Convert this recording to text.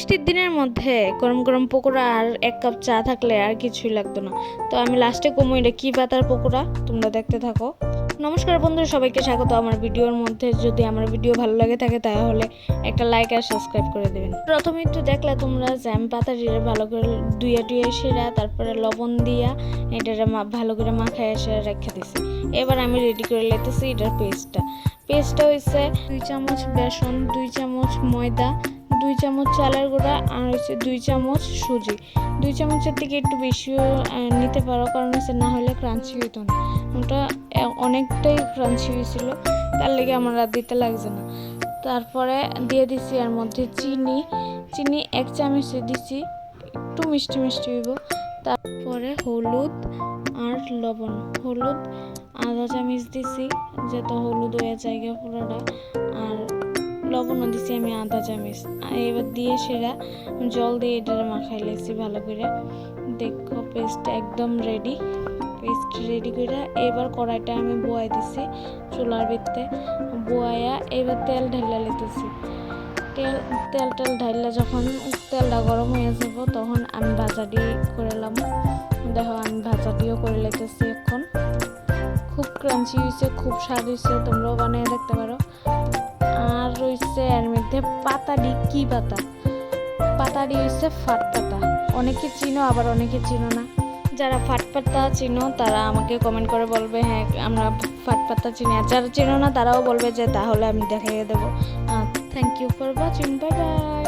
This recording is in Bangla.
বৃষ্টির দিনের মধ্যে গরম গরম পকোড়া আর এক কাপ চা থাকলে আর কিছুই লাগতো না। তো আমি লাস্টে কমু এটা কি পাতার পকোড়া, তোমরা দেখতে থাকো। নমস্কার বন্ধুরা, সবাইকে স্বাগত আমার ভিডিওর মধ্যে। যদি আমার ভিডিও ভালো লাগে থাকে তাহলে একটা লাইক আর সাবস্ক্রাইব করে দেবেন। প্রথমে একটু দেখলে তোমরা যে আমি পাতাটিরে ভালো করে ধুয়ে সেরা তারপরে লবণ দিয়া এটারে ভালো করে মাখায় এসে রেখে দিছি। এবার আমি রেডি করে লেতেছি এটার পেস্টটা হয়েছে 2 চামচ বেসন, 2 চামচ ময়দা, 2 চামচ চালের গুঁড়া আর হচ্ছে 2 চামচ সুজি। 2 চামচের থেকে একটু বেশিও নিতে পারো, কারণ হচ্ছে না হলে ক্রাঞ্চি হইতো না। ওটা অনেকটাই ক্রাঞ্চি হয়েছিল, তার লেগে আমার আর দিতে লাগছে না। তারপরে দিয়ে দিছি এর মধ্যে চিনি 1 চামচ দিছি, একটু মিষ্টি মিষ্টি হইব। তারপরে হলুদ আর লবণ, হলুদ আধা চামচ দিছি যেটা হলুদ হয়ে জায়গা পুরোটা, আর লবণও দিছি আমি আধা চামচ। এবার দিয়ে সেরা জল দিয়ে এটা মাখাই লেছি ভালো করে। দেখো পেস্ট একদম রেডি। পেস্ট রেডি করে এবার কড়াইটা আমি বয়াই দিছি চুলার ভিতরে, বয়াইয়া এবার তেল ঢাইলা লেতেছি। তেল ঢাইলা যখন তেলটা গরম হয়ে যাব তখন আমি ভাজাটি করে নিলাম। দেখো আমি ভাজাটিও করে লেতেছি এখন। খুব ক্রাঞ্চি হয়েছে, খুব স্বাদ হয়েছে, তোমরাও বানিয়ে দেখতে পারো। আর রয়েছে এর মধ্যে পাতাটি কি পাতাটি হচ্ছে ফাট পাতা। অনেকে চিনো আবার অনেকে চিনো না। যারা ফাট পাতা চিনো তারা আমাকে কমেন্ট করে বলবে হ্যাঁ আমরা ফাট পাতা চিনি, আর যারা চিনো না তারাও বলবে যে তাহলে আমি দেখিয়ে দেবো। Thank you for watching, bye by.